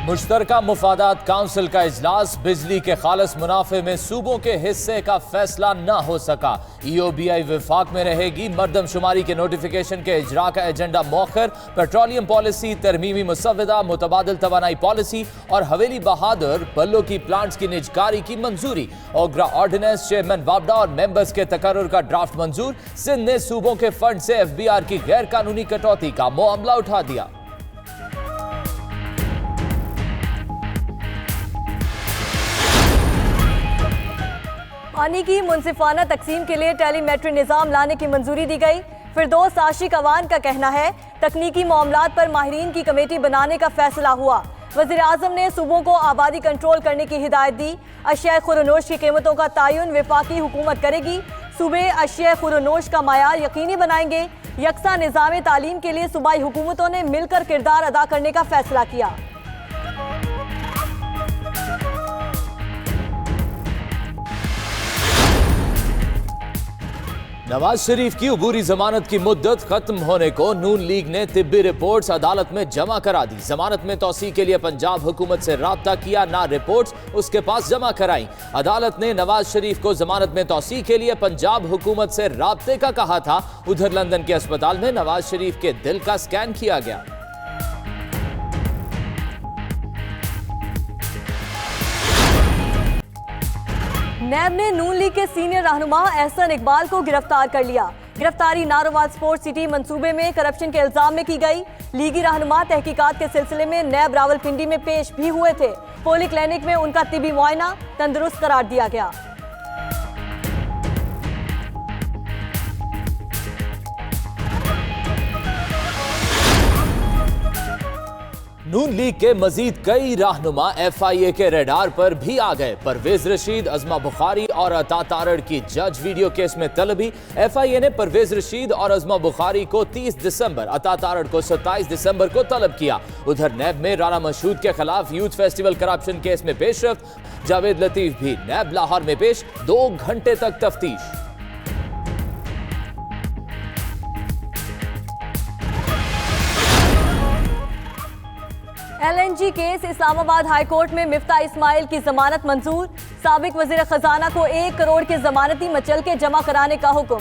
मुश्तरका मुफादात council का इजलास, बिजली के खालस मुनाफे में सूबों के हिस्से का फैसला न हो सका। EOBI विफाक में रहेगी, मर्दमशुमारी के नोटिफिकेशन के इजरा का एजेंडा मौखर। पेट्रोलियम पॉलिसी, तरमीमी मुसव्वदा, मुतबादिल तवानाई पॉलिसी और हवेली बहादुर बल्लो की प्लांट्स की निजकारी की मंजूरी। ओगरा ऑर्डिनेंस, चेयरमैन वापडा और मेंबर्स के तकर्रुर का ड्राफ्ट मंजूर। सिंध ने सूबों के फंड से FBR की गैर कानूनी कटौती का मामला उठा दिया। पानी की मुनसिफाना तकसीम के लिए टेलीमेट्री निज़ाम लाने की मंजूरी दी गई। फिरदौस आशिक अवान का कहना है तकनीकी मामलात पर माहिरीन की कमेटी बनाने का फैसला हुआ। वज़ीर आज़म ने सूबों को आबादी कंट्रोल करने की हिदायत दी। अशिया खुरनोश की कीमतों का तयन वफाकी हुकूमत करेगी। सूबे अशिया खुरनोश का मायार यकीनी बनाएंगे। यकसा निज़ाम तालीम के लिए सूबाई हुकूमतों ने मिलकर किरदार अदा करने का फैसला किया। नवाज शरीफ की अबूरी जमानत की मुद्दत खत्म होने को नून लीग ने तिब्बी रिपोर्ट्स अदालत में जमा करा दी। जमानत में तौसी के लिए पंजाब हुकूमत से राब्ता किया, ना रिपोर्ट्स उसके पास जमा कराई। अदालत ने नवाज शरीफ को जमानत में तौसी के लिए पंजाब हुकूमत से राब्ते का कहा था। उधर लंदन के अस्पताल में नवाज शरीफ के दिल का स्कैन किया गया। नैब ने नून लीग के सीनियर रहनुमा एहसन इकबाल को गिरफ्तार कर लिया। गिरफ्तारी नारोवाल स्पोर्ट्स सिटी मंसूबे में करप्शन के इल्जाम में की गई। लीगी रहनुमा तहकीकात के सिलसिले में नैब रावलपिंडी में पेश भी हुए थे। पोली क्लिनिक में उनका तिबी मुआयना तंदुरुस्त करार दिया गया। नून लीग के मजीद कई रहनुमा FIA के रेडार पर भी आ गए। परवेज रशीद, अजमा बुखारी और अता तारड़ की जज वीडियो केस में तलबी। FIA ने परवेज रशीद और अजमा बुखारी को 30 दिसंबर, अता तारड़ को 27 दिसंबर को तलब किया। उधर नैब में राना मशहूद के खिलाफ यूथ फेस्टिवल करप्शन केस में पेशरफ्त। जावेद लतीफ भी नैब लाहौर में पेश, 2 घंटे तक तफ्तीश। LNG case, Islamabad high court में मिफ्ता इस्माइल की जमानत मंजूर। साबिक वजीर खजाना को 1 करोड़ के जमानती मचलके जमा कराने का हुक्म।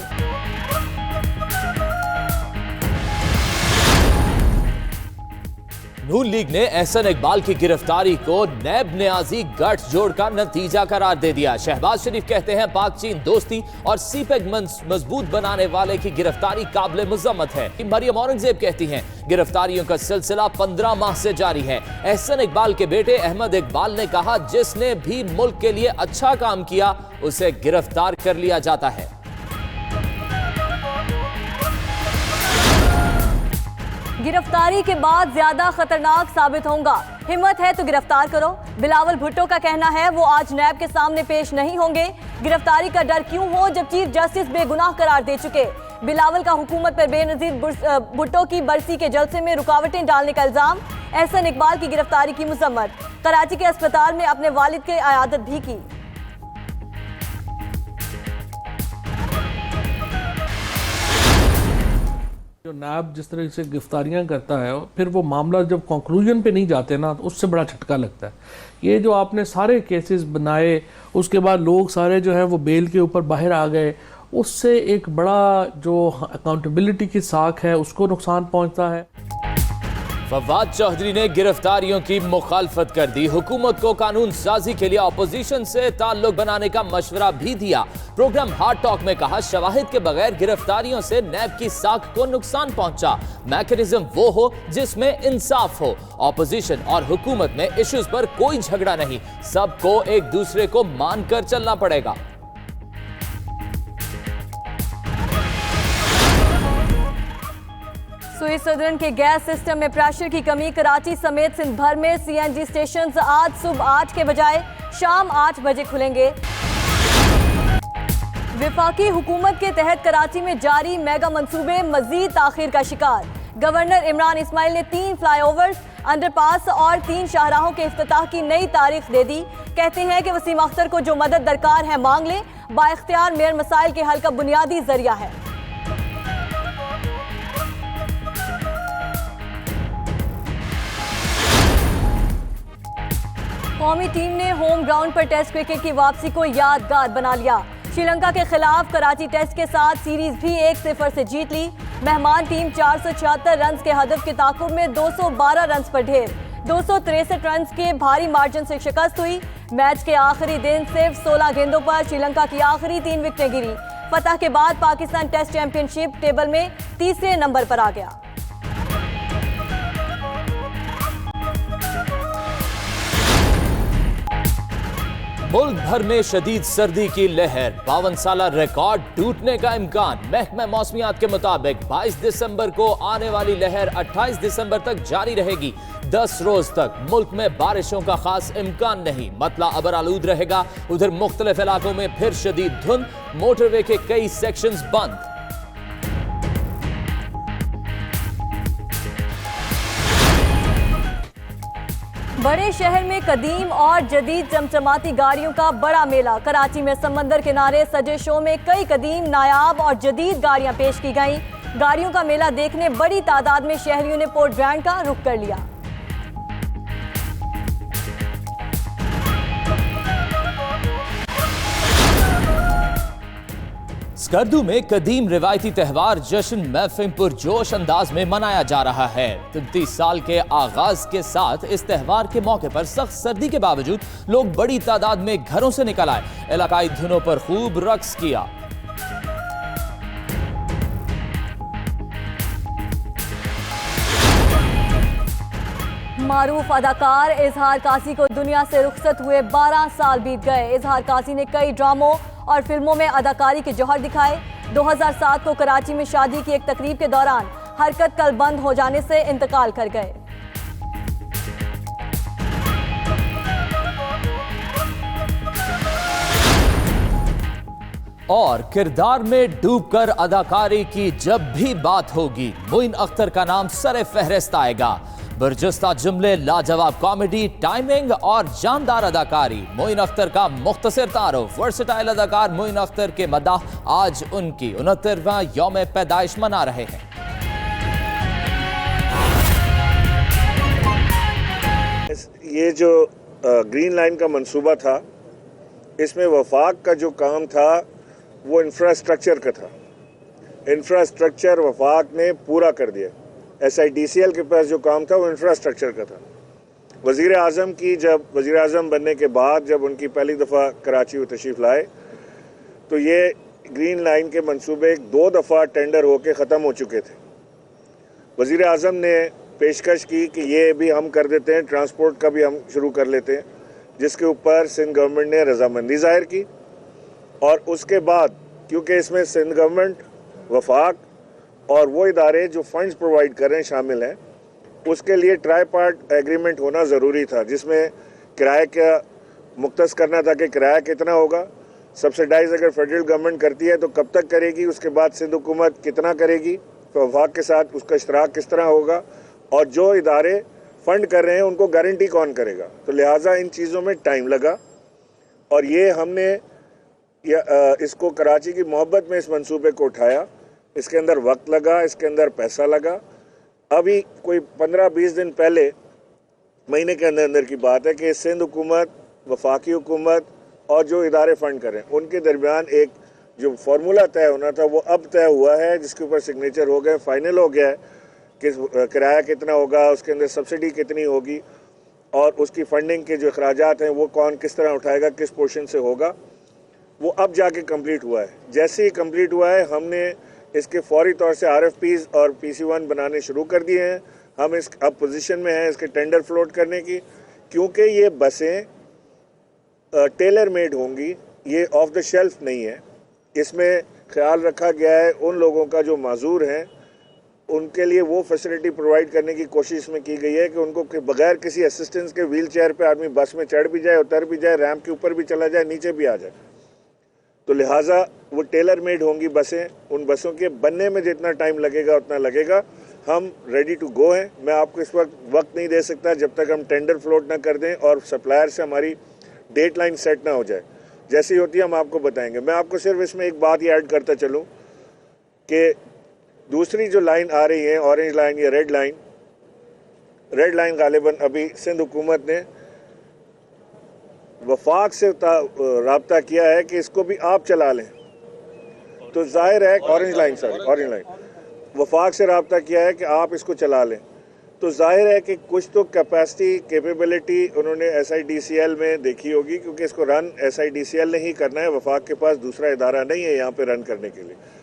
नून लीग ने एहसन इकबाल की गिरफ्तारी को नैब न्याजी गठजोड़ का नतीजा करार दे दिया। शहबाज शरीफ कहते हैं पाक चीन दोस्ती और सीपेक मजबूत बनाने वाले की गिरफ्तारी काबिल मुज़म्मत है। मरियम औरंगजेब कहती हैं गिरफ्तारियों का सिलसिला 15 माह से जारी है। एहसन इकबाल के बेटे अहमद इकबाल ने कहा जिसने भी मुल्क के लिए अच्छा काम किया उसे गिरफ्तार कर लिया जाता है। गिरफ्तारी के बाद ज्यादा खतरनाक साबित होगा। हिम्मत है तो गिरफ्तार करो। बिलावल भुट्टो का कहना है वो आज नैब के सामने पेश नहीं होंगे। गिरफ्तारी का डर क्यों हो जब चीफ जस्टिस बेगुनाह करार दे चुके। बिलावल का हुकूमत पर बेनजीर भुट्टो की बरसी के जलसे में रुकावटें डालने का इल्जाम। एहसन इकबाल की गिरफ्तारी की मजम्मत। कराची के अस्पताल में अपने वालिद की इयादत भी की। जो नैब जिस तरह से गिरफ्तारियां करता है फिर वो मामला जब कंक्लूजन पे नहीं जाते ना तो उससे बड़ा झटका लगता है। ये जो आपने सारे केसेस बनाए उसके बाद लोग सारे जो है वो बेल के ऊपर बाहर आ गए, उससे एक बड़ा जो अकाउंटेबिलिटी की साख है उसको नुकसान पहुंचता है। फवाद चौधरी ने गिरफ्तारियों की मुखालफत कर दी। हुकूमत को कानून साजी के लिए अपोजिशन से ताल्लुक बनाने का मशवरा भी दिया। प्रोग्राम हार्ड टॉक में कहा शवाहिद के बगैर गिरफ्तारियों से नैब की साख को नुकसान पहुंचा। मैकेनिज्म वो हो जिसमें इंसाफ हो। अपोजिशन और हुकूमत में इश्यूज पर कोई झगड़ा नहीं, सबको एक दूसरे को मानकर चलना पड़ेगा। सुई सदरन के गैस सिस्टम में प्रेशर की कमी। कराची समेत सिंध भर में CNG स्टेशन आज सुबह 8 के बजाय शाम 8 बजे खुलेंगे। विफाकी हुकूमत के तहत कराची में जारी मेगा मंसूबे मजीद ताखीर का शिकार। गवर्नर इमरान इस्माइल ने 3 फ्लाईओवर्स, अंडरपास और 3 शाहराहों के इफ्तिताह की नई तारीख दे दी। कहते हैं कि वसीम अख्तर को जो मदद दरकार है मांग ले। बाइख्तियार मेयर मसाइल के हल का बुनियादी जरिया है। कौमी टीम ने होम ग्राउंड पर टेस्ट क्रिकेट की वापसी को यादगार बना लिया। श्रीलंका के खिलाफ कराची टेस्ट के साथ सीरीज भी 1-0 से जीत ली। मेहमान टीम 476 रन के हदफ के ताकुब में 212 रन पर ढेर 263 रन के भारी मार्जिन से शिकस्त हुई। मैच के आखिरी दिन सिर्फ 16 गेंदों पर श्रीलंका की आखिरी 3 विकेटें गिरी। फतह के बाद पाकिस्तान टेस्ट चैंपियनशिप टेबल में तीसरे नंबर पर आ गया। मुल्क भर में शदीद सर्दी की लहर, 52 साला रिकॉर्ड टूटने का इम्कान। महकमा मौसमियात के मुताबिक 22 दिसंबर को आने वाली लहर 28 दिसंबर तक जारी रहेगी। 10 रोज तक मुल्क में बारिशों का खास इम्कान नहीं। मतला अबर आलूद रहेगा। उधर मुख्तलिफ इलाकों में फिर शदीद धुंध, मोटरवे के कई सेक्शंस बंद। बड़े शहर में कदीम और जदीद चमचमाती गाड़ियों का बड़ा मेला। कराची में समंदर किनारे सजे शो में कई कदीम, नायाब और जदीद गाड़ियां पेश की गईं। गाड़ियों का मेला देखने बड़ी तादाद में शहरियों ने पोर्ट ब्रांड का रुख कर लिया। स्कर्दू में कदीम रिवायती त्यौहार जश्न महफिल पुरजोश अंदाज में मनाया जा रहा है। 33 साल के आगाज के साथ इस त्यौहार के मौके पर सख्त सर्दी के बावजूद लोग बड़ी तादाद में घरों से निकल आए। इलाकाई धुनों पर खूब रक्स किया। मारूफ अदाकार इजहार काजी को दुनिया से रुखसत हुए 12 साल बीत गए। इजहार काजी ने कई ड्रामों और फिल्मों में अदाकारी के जौहर दिखाए। 2007 को कराची में शादी की एक तकरीब के दौरान हरकत कल बंद हो जाने से इंतकाल कर गए। और किरदार में डूबकर अदाकारी की जब भी बात होगी, मोइन अख्तर का नाम सरे फहरिस्त आएगा। बरजस्ता जुमले, लाजवाब कॉमेडी, टाइमिंग और जानदार अदाकारी। मोइन अख्तर का मुख्तसर तारुफ। वर्सटाइल अदाकार मोइन अख्तर के मदाह आज उनकी 69वां यौम पैदाइश मना रहे हैं। ये जो ग्रीन लाइन का मंसूबा था, इसमें वफाक का जो काम था वो इंफ्रास्ट्रक्चर का था। इंफ्रास्ट्रक्चर वफाक ने पूरा कर दिया। SIDCL के पास जो काम था वो इंफ्रास्ट्रक्चर का था। वज़ीर आज़म की जब वज़ीर आज़म बनने के बाद जब उनकी पहली दफ़ा कराची में तशरीफ़ लाए तो ये ग्रीन लाइन के मंसूबे 2 दफ़ा टेंडर होके ख़त्म हो चुके थे। वज़ीर आज़म ने पेशकश की कि ये भी हम कर देते हैं, ट्रांसपोर्ट का भी हम शुरू कर लेते हैं, जिसके ऊपर सिंध गवर्नमेंट ने रजामंदी ज़ाहिर की। और उसके बाद क्योंकि इसमें सिंध गवर्नमेंट, वफाक और वो इदारे जो फंड्स प्रोवाइड कर रहे हैं शामिल हैं, उसके लिए ट्राई पार्ट एग्रीमेंट होना ज़रूरी था, जिसमें किराए का मुख्तस करना था कि किराया कितना होगा, सब्सिडाइज अगर फेडरल गवर्नमेंट करती है तो कब तक करेगी, उसके बाद सिंध हुकूमत कितना करेगी, तो वफाक के साथ उसका इश्तराक किस तरह होगा, और जो इदारे फंड कर रहे हैं उनको गारंटी कौन करेगा। तो लिहाजा इन चीज़ों में टाइम लगा और ये हमने इसको कराची की मोहब्बत में इस मंसूबे को उठाया। इसके अंदर वक्त लगा, इसके अंदर पैसा लगा। अभी कोई 15-20 दिन पहले, महीने के अंदर अंदर की बात है कि सिंध हुकूमत, वफाकी हुकूमत और जो इदारे फंड करें उनके दरमियान एक जो फार्मूला तय होना था वो अब तय हुआ है, जिसके ऊपर सिग्नेचर हो गए, फाइनल हो गया है कि किराया कितना होगा, उसके अंदर सब्सिडी कितनी होगी और उसकी फंडिंग के जो अखराजात हैं वो कौन किस तरह उठाएगा, किस पोर्शन से होगा, वो अब जाके कंप्लीट हुआ है। जैसे ही कंप्लीट हुआ है हमने इसके फौरी तौर से RFPs और PC1 बनाने शुरू कर दिए हैं। हम इस अब पोजीशन में हैं इसके टेंडर फ्लोट करने की, क्योंकि ये बसें टेलर मेड होंगी, ये ऑफ द शेल्फ नहीं है। इसमें ख्याल रखा गया है उन लोगों का जो माजूर हैं, उनके लिए वो फैसिलिटी प्रोवाइड करने की कोशिश में की गई है कि उनको बगैर किसी असिस्टेंस के व्हील चेयर पर आदमी बस में चढ़ भी जाए, उतर भी जाए, रैंप के ऊपर भी चला जाए, नीचे भी आ जाए। तो लिहाजा वो टेलर मेड होंगी बसें। उन बसों के बनने में जितना टाइम लगेगा उतना लगेगा। हम रेडी टू गो हैं। मैं आपको इस वक्त नहीं दे सकता जब तक हम टेंडर फ्लोट ना कर दें और सप्लायर से हमारी डेट लाइन सेट ना हो जाए। जैसी होती है हम आपको बताएंगे। मैं आपको सिर्फ इसमें एक बात ही ऐड करता चलूँ कि दूसरी जो लाइन आ रही है, ऑरेंज लाइन या रेड लाइन गालिबन अभी सिंध हुकूमत ने वफाक से राब्ता किया है कि इसको भी आप चला लें, तो जाहिर है ऑरेंज लाइन वफाक से राब्ता किया है कि आप इसको चला लें, तो जाहिर है कि कुछ तो कैपेसिटी कैपेबिलिटी उन्होंने SIDCL में देखी होगी, क्योंकि इसको रन SIDCL ने ही करना है। वफाक के पास दूसरा इदारा नहीं है यहाँ पे रन करने के लिए।